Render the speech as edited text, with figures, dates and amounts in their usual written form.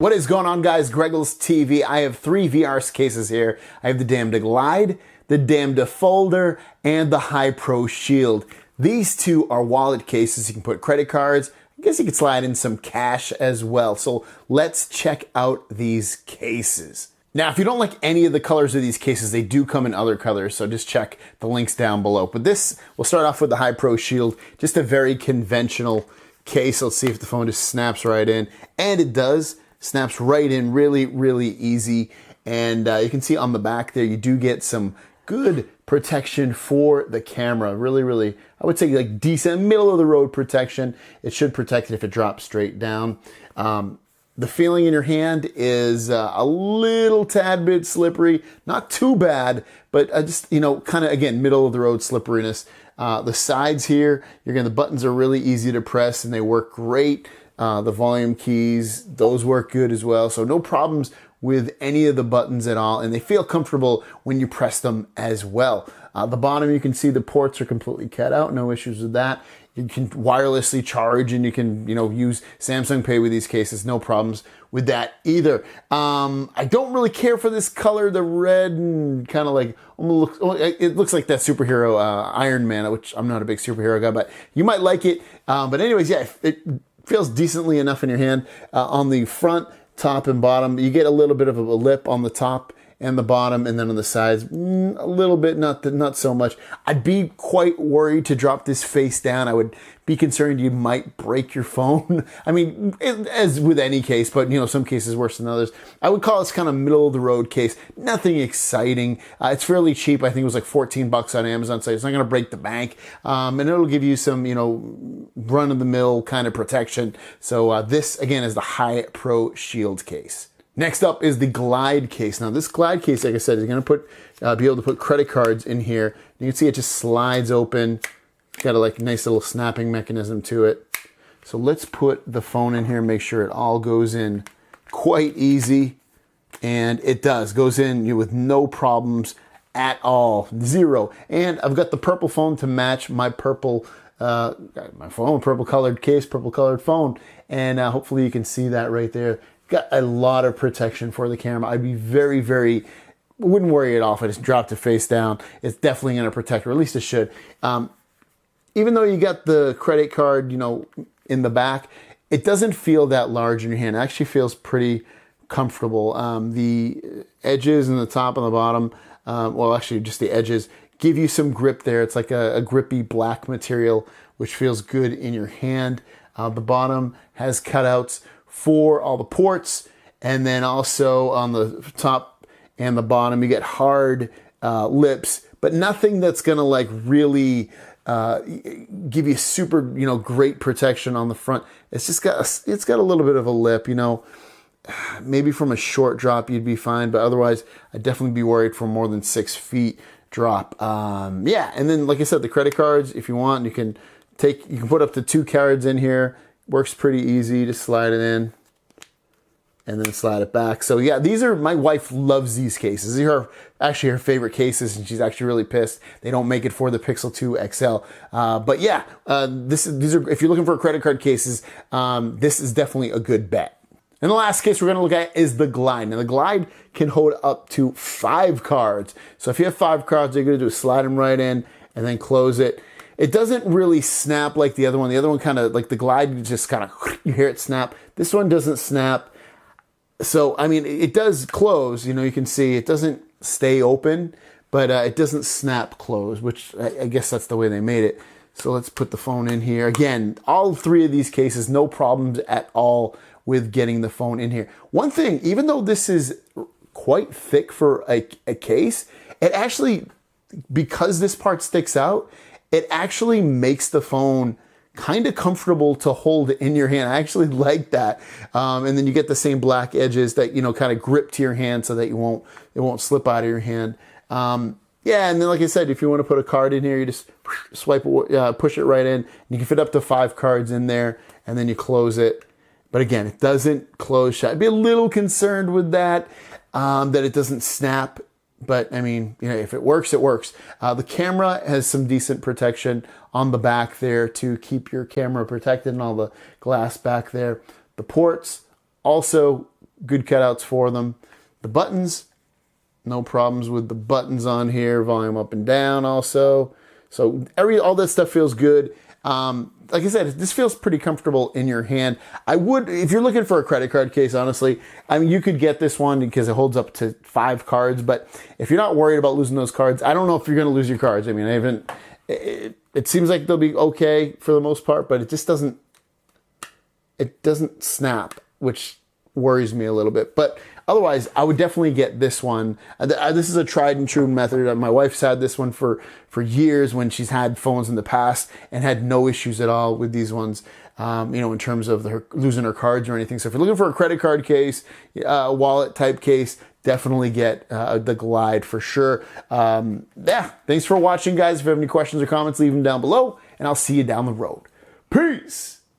What is going on, guys? GregglesTV. I have three VRS cases here. I have the Damda Glide, the Damda Folder, and the High Pro Shield. These two are wallet cases. You can put credit cards. I guess you could slide in some cash as well. So let's check out these cases. Now, if you don't like any of the colors of these cases, they do come in other colors, so just check the links down below. But this, we'll start off with the High Pro Shield, just a very conventional case. Let's see if the phone just snaps right in. And it does. Snaps right in really, really easy. And you can see on the back there, you do get some good protection for the camera. Really, really, I would say like decent, middle of the road protection. It should protect it if it drops straight down. The feeling in your hand is a little tad bit slippery. Not too bad, but just, you know, kind of, again, middle of the road slipperiness. The sides here, the buttons are really easy to press and they work great. The volume keys, those work good as well. So no problems with any of the buttons at all. And they feel comfortable when you press them as well. The bottom, you can see the ports are completely cut out. No issues with that. You can wirelessly charge and you can, use Samsung Pay with these cases. No problems with that either. I don't really care for this color, the red and kind of like, it looks like that superhero Iron Man, which I'm not a big superhero guy, but you might like it. But anyways, yeah, it feels decently enough in your hand. On the front, top, and bottom, you get a little bit of a lip on the top and the bottom, and then on the sides, a little bit, not so much. I'd be quite worried to drop this face down. I would be concerned you might break your phone. I mean, as with any case, but some cases worse than others. I would call this kind of middle of the road case. Nothing exciting. It's fairly cheap. I think it was like 14 bucks on Amazon, so it's not going to break the bank. And it'll give you some, run of the mill kind of protection. So this again is the High Pro Shield case. Next up is the Glide case. Now this Glide case, like I said, is going to be able to put credit cards in here. You can see it just slides open. It's got a nice little snapping mechanism to it. So let's put the phone in here and make sure it all goes in quite easy. And it does, goes in with no problems at all, zero. And I've got the purple phone to match my purple purple colored case, purple colored phone. And hopefully you can see that right there. Got a lot of protection for the camera. I'd be very, wouldn't worry at all if I just dropped it face down. It's definitely going to protect, or at least it should. Even though you got the credit card, in the back, it doesn't feel that large in your hand. It actually feels pretty comfortable. The edges and the top and the bottom, well, actually just the edges, give you some grip there. It's like a grippy black material, which feels good in your hand. The bottom has cutouts for all the ports, and then also on the top and the bottom you get hard lips, but nothing that's gonna really give you super great protection on the front. It's got a little bit of a lip, maybe from a short drop you'd be fine, but otherwise I'd definitely be worried for more than 6 feet drop. Yeah, and then like I said, the credit cards, if you want, you can put up to 2 cards in here. Works pretty easy. Just slide it in and then slide it back. So yeah, my wife loves these cases. These are actually her favorite cases, and she's actually really pissed they don't make it for the Pixel 2 XL. But yeah, these are, if you're looking for credit card cases, this is definitely a good bet. And the last case we're gonna look at is the Glide. Now the Glide can hold up to 5 cards. So if you have 5 cards, all you're gonna do is slide them right in and then close it. It doesn't really snap like the other one. The other one kind of, like the Glide, you just kind of, you hear it snap. This one doesn't snap. So, I mean, it does close. You can see it doesn't stay open, but it doesn't snap close, which I guess that's the way they made it. So let's put the phone in here. Again, all 3 of these cases, no problems at all with getting the phone in here. One thing, even though this is quite thick for a case, it actually, because this part sticks out, it actually makes the phone kind of comfortable to hold in your hand. I actually like that. And then you get the same black edges that, kind of grip to your hand so that it won't slip out of your hand. Yeah, and then like I said, if you want to put a card in here, you just swipe it, push it right in. You can fit up to 5 cards in there, and then you close it. But again, it doesn't close shut. I'd be a little concerned with that, that it doesn't snap. But I mean, if it works, it works. The camera has some decent protection on the back there to keep your camera protected and all the glass back there. The ports also good cutouts for them. The buttons, no problems with the buttons on here. Volume up and down also. So all that stuff feels good. Like I said, this feels pretty comfortable in your hand. I would, if you're looking for a credit card case, honestly, I mean, you could get this one because it holds up to 5 cards. But if you're not worried about losing those cards, I don't know if you're going to lose your cards. I mean, it seems like they'll be okay for the most part, but it just doesn't snap, which worries me a little bit. But otherwise, I would definitely get this one. This is a tried and true method. My wife's had this one for years when she's had phones in the past and had no issues at all with these ones, in terms of her losing her cards or anything. So if you're looking for a credit card case, wallet type case, definitely get the Glide for sure. Thanks for watching, guys. If you have any questions or comments, leave them down below, and I'll see you down the road. Peace!